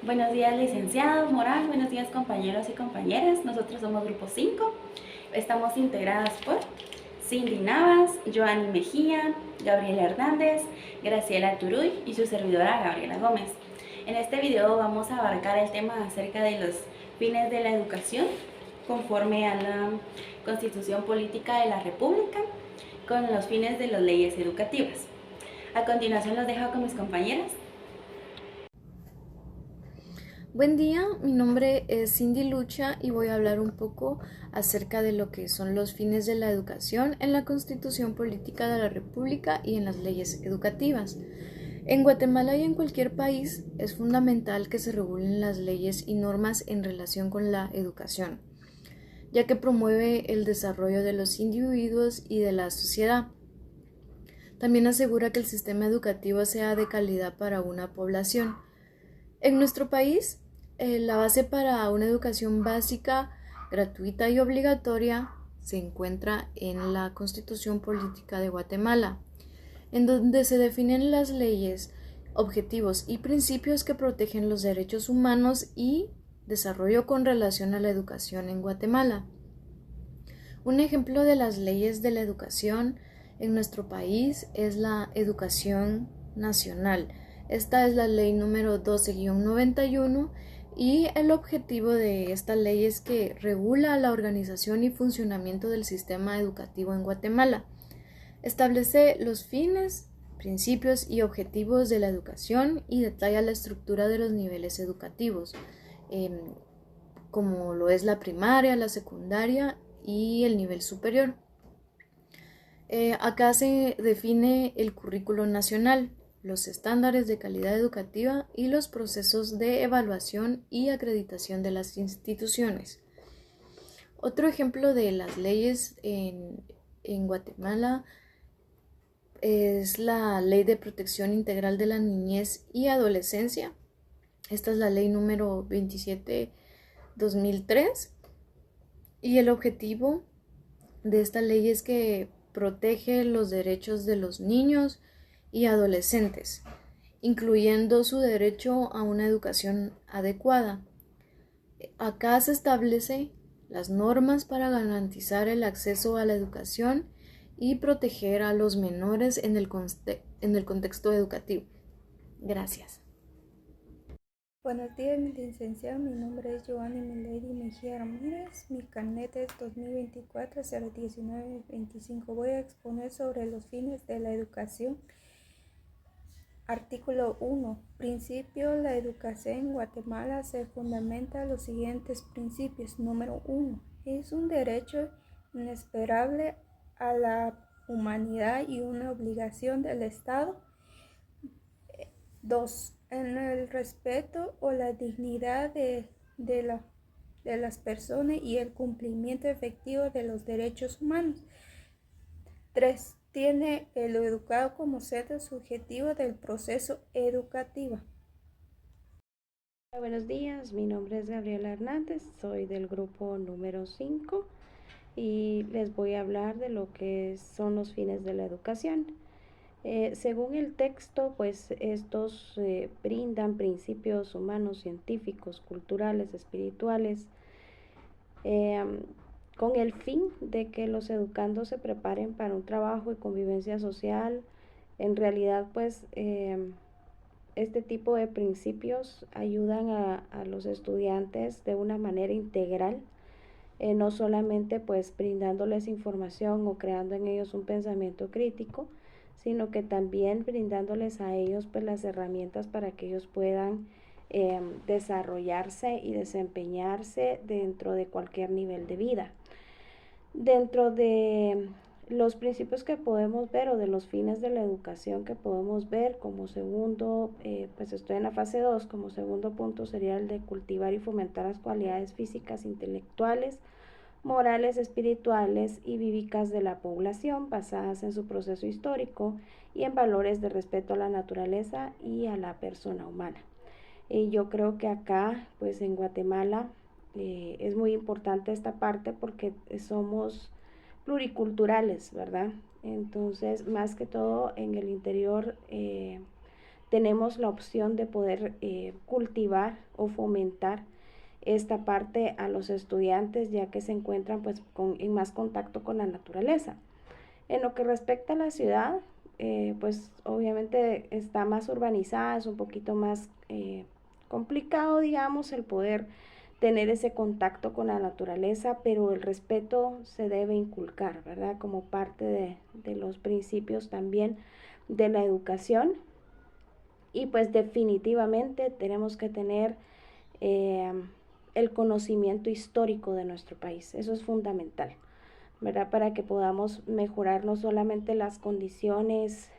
Buenos días, licenciado Morán. Buenos días, compañeros y compañeras. Nosotros somos Grupo 5. Estamos integradas por Cindy Navas, Joanny Mejía, Gabriela Hernández, Graciela Turuy y su servidora Gabriela Gómez. En este video vamos a abarcar el tema acerca de los fines de la educación conforme a la Constitución Política de la República con los fines de las leyes educativas. A continuación los dejo con mis compañeras. Buen día, mi nombre es Cindy Lucha y voy a hablar un poco acerca de lo que son los fines de la educación en la Constitución Política de la República y en las leyes educativas. En Guatemala y en cualquier país es fundamental que se regulen las leyes y normas en relación con la educación, ya que promueve el desarrollo de los individuos y de la sociedad. También asegura que el sistema educativo sea de calidad para una población. En nuestro país, la base para una educación básica, gratuita y obligatoria se encuentra en la Constitución Política de Guatemala, en donde se definen las leyes, objetivos y principios que protegen los derechos humanos y desarrollo con relación a la educación en Guatemala. Un ejemplo de las leyes de la educación en nuestro país es la Educación Nacional. Esta es la ley número 12-91 y el objetivo de esta ley es que regula la organización y funcionamiento del sistema educativo en Guatemala. Establece los fines, principios y objetivos de la educación y detalla la estructura de los niveles educativos, como lo es la primaria, la secundaria y el nivel superior. Acá se define el currículo nacional, los estándares de calidad educativa y los procesos de evaluación y acreditación de las instituciones. Otro ejemplo de las leyes en Guatemala es la Ley de Protección Integral de la Niñez y Adolescencia. Esta es la ley número 27/2003 y el objetivo de esta ley es que protege los derechos de los niños y adolescentes, incluyendo su derecho a una educación adecuada. Acá se establece las normas para garantizar el acceso a la educación y proteger a los menores en el contexto educativo. Gracias. Buenos días, mi licenciado. Mi nombre es Joanny Milady Mejía Ramírez. Mi carnet es 2024-019-25. Voy a exponer sobre los fines de la educación. Artículo 1. Principio. La educación en Guatemala se fundamenta en los siguientes principios. Número 1. Es un derecho inesperable a la humanidad y una obligación del Estado. 2. En el respeto o la dignidad de las personas y el cumplimiento efectivo de los derechos humanos. 3. Tiene el educado como centro subjetivo del proceso educativo. Buenos días, mi nombre es Gabriela Hernández, soy del grupo número 5 y les voy a hablar de lo que son los fines de la educación. Según el texto, pues estos brindan principios humanos, científicos, culturales, espirituales, eh, con el fin de que los educandos se preparen para un trabajo y convivencia social. En realidad, pues este tipo de principios ayudan a los estudiantes de una manera integral, no solamente pues brindándoles información o creando en ellos un pensamiento crítico, sino que también brindándoles a ellos pues las herramientas para que ellos puedan desarrollarse y desempeñarse dentro de cualquier nivel de vida. Dentro de los principios que podemos ver o de los fines de la educación que podemos ver como segundo, pues estoy en la fase 2, como segundo punto sería el de cultivar y fomentar las cualidades físicas, intelectuales, morales, espirituales y vívicas de la población basadas en su proceso histórico y en valores de respeto a la naturaleza y a la persona humana. Y yo creo que acá, pues en Guatemala, es muy importante esta parte porque somos pluriculturales, ¿verdad? Entonces, más que todo en el interior tenemos la opción de poder cultivar o fomentar esta parte a los estudiantes, ya que se encuentran pues en más contacto con la naturaleza. En lo que respecta a la ciudad, pues obviamente está más urbanizada, es un poquito más complicado, digamos, el poder tener ese contacto con la naturaleza, pero el respeto se debe inculcar, ¿verdad? Como parte de los principios también de la educación. Y pues definitivamente tenemos que tener el conocimiento histórico de nuestro país. Eso es fundamental, ¿verdad? Para que podamos mejorar no solamente las condiciones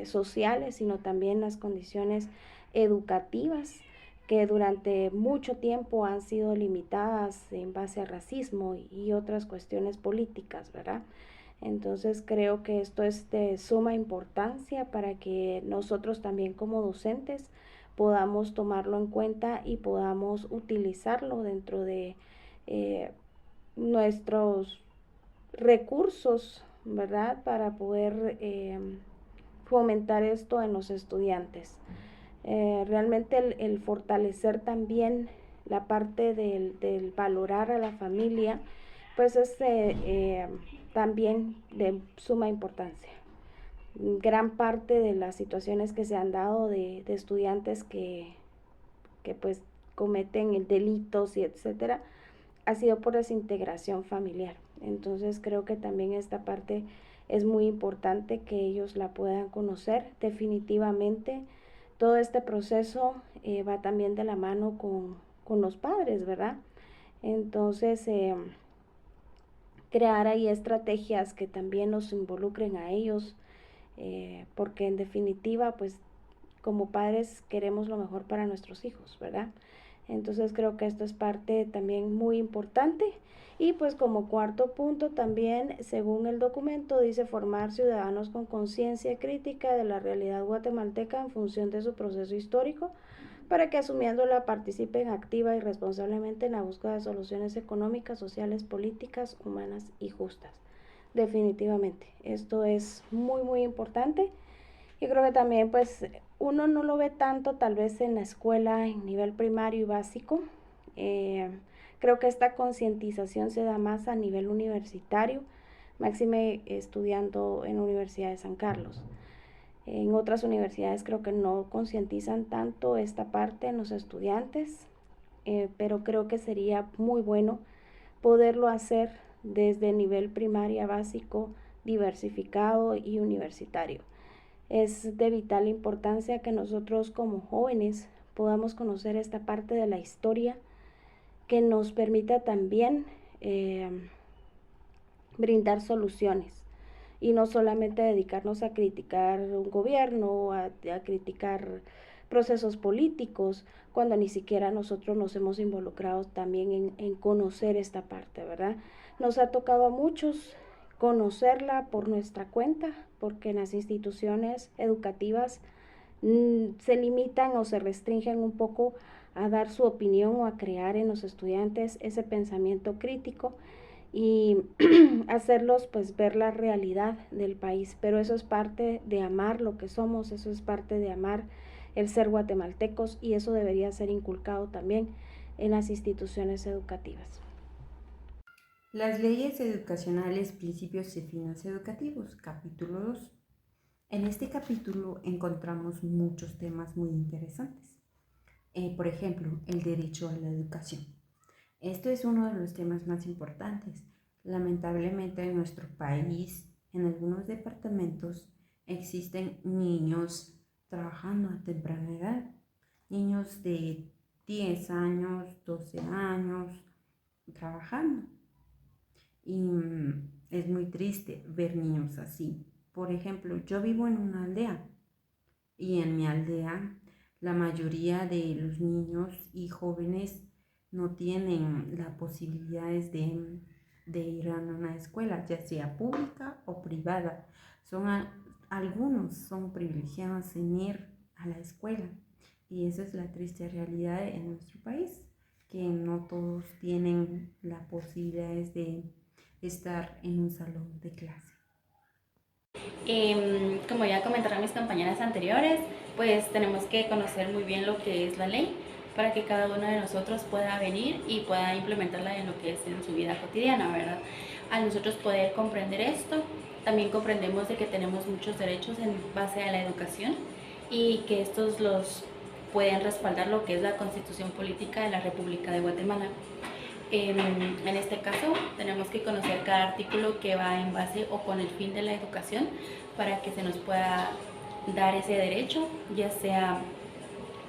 sociales, sino también las condiciones educativas que durante mucho tiempo han sido limitadas en base al racismo y otras cuestiones políticas, ¿verdad? Entonces creo que esto es de suma importancia para que nosotros también como docentes podamos tomarlo en cuenta y podamos utilizarlo dentro de nuestros recursos, ¿verdad? Para poder fomentar esto en los estudiantes. Realmente el fortalecer también la parte del valorar a la familia, pues es también de suma importancia. Gran parte de las situaciones que se han dado de estudiantes que pues cometen delitos y etcétera, ha sido por desintegración familiar. Entonces creo que también esta parte es muy importante que ellos la puedan conocer. Definitivamente todo este proceso va también de la mano con los padres, ¿verdad? Entonces crear ahí estrategias que también los involucren a ellos, porque en definitiva pues como padres queremos lo mejor para nuestros hijos, ¿verdad? Entonces creo que esto es parte también muy importante. Y pues como cuarto punto también, según el documento, dice formar ciudadanos con conciencia crítica de la realidad guatemalteca en función de su proceso histórico, para que asumiéndola participen activa y responsablemente en la búsqueda de soluciones económicas, sociales, políticas, humanas y justas. Definitivamente, esto es muy muy importante. Yo creo que también pues uno no lo ve tanto tal vez en la escuela en nivel primario y básico. Creo que esta concientización se da más a nivel universitario, máxime estudiando en la Universidad de San Carlos. En otras universidades creo que no concientizan tanto esta parte en los estudiantes, pero creo que sería muy bueno poderlo hacer desde nivel primaria básico, diversificado y universitario. Es de vital importancia que nosotros como jóvenes podamos conocer esta parte de la historia que nos permita también brindar soluciones y no solamente dedicarnos a criticar un gobierno, a criticar procesos políticos, cuando ni siquiera nosotros nos hemos involucrado también en conocer esta parte, ¿verdad? Nos ha tocado a muchos conocerla por nuestra cuenta, porque en las instituciones educativas se limitan o se restringen un poco a dar su opinión o a crear en los estudiantes ese pensamiento crítico y hacerlos pues ver la realidad del país, pero eso es parte de amar lo que somos, eso es parte de amar el ser guatemaltecos y eso debería ser inculcado también en las instituciones educativas. Las leyes educacionales, principios y fines educativos, capítulo 2. En este capítulo encontramos muchos temas muy interesantes. Por ejemplo, el derecho a la educación. Esto es uno de los temas más importantes. Lamentablemente en nuestro país, en algunos departamentos, existen niños trabajando a temprana edad. Niños de 10 años, 12 años, trabajando. Y es muy triste ver niños así. Por ejemplo, yo vivo en una aldea y en mi aldea la mayoría de los niños y jóvenes no tienen las posibilidades de ir a una escuela, ya sea pública o privada. Algunos son privilegiados en ir a la escuela y esa es la triste realidad en nuestro país, que no todos tienen las posibilidades de estar en un salón de clase. Como ya comentaron mis compañeras anteriores, pues tenemos que conocer muy bien lo que es la ley para que cada uno de nosotros pueda venir y pueda implementarla en lo que es en su vida cotidiana, ¿verdad? Al nosotros poder comprender esto, también comprendemos de que tenemos muchos derechos en base a la educación y que estos los pueden respaldar lo que es la Constitución Política de la República de Guatemala. En este caso, tenemos que conocer cada artículo que va en base o con el fin de la educación para que se nos pueda dar ese derecho, ya sea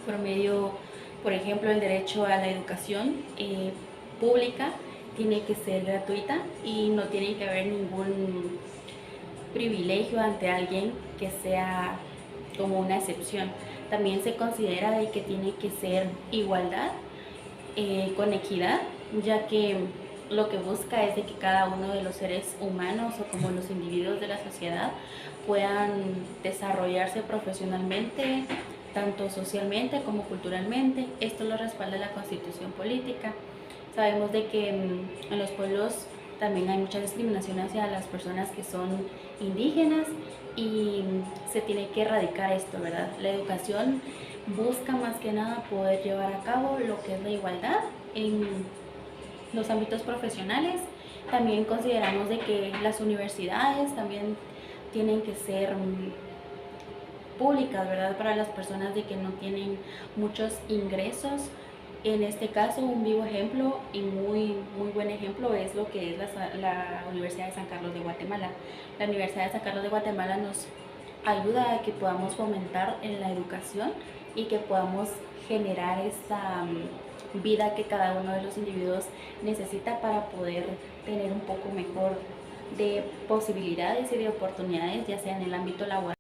por medio, por ejemplo, el derecho a la educación pública tiene que ser gratuita y no tiene que haber ningún privilegio ante alguien que sea como una excepción. También se considera de que tiene que ser igualdad con equidad, ya que lo que busca es de que cada uno de los seres humanos o como los individuos de la sociedad puedan desarrollarse profesionalmente, tanto socialmente como culturalmente. Esto lo respalda la Constitución Política. Sabemos de que en los pueblos también hay mucha discriminación hacia las personas que son indígenas y se tiene que erradicar esto, ¿verdad? La educación busca más que nada poder llevar a cabo lo que es la igualdad en los ámbitos profesionales. También consideramos de que las universidades también tienen que ser públicas, ¿verdad? Para las personas de que no tienen muchos ingresos. En este caso, un vivo ejemplo y muy buen ejemplo es lo que es la Universidad de San Carlos de Guatemala. La Universidad de San Carlos de Guatemala nos ayuda a que podamos fomentar en la educación y que podamos generar esa vida que cada uno de los individuos necesita para poder tener un poco mejor de posibilidades y de oportunidades, ya sea en el ámbito laboral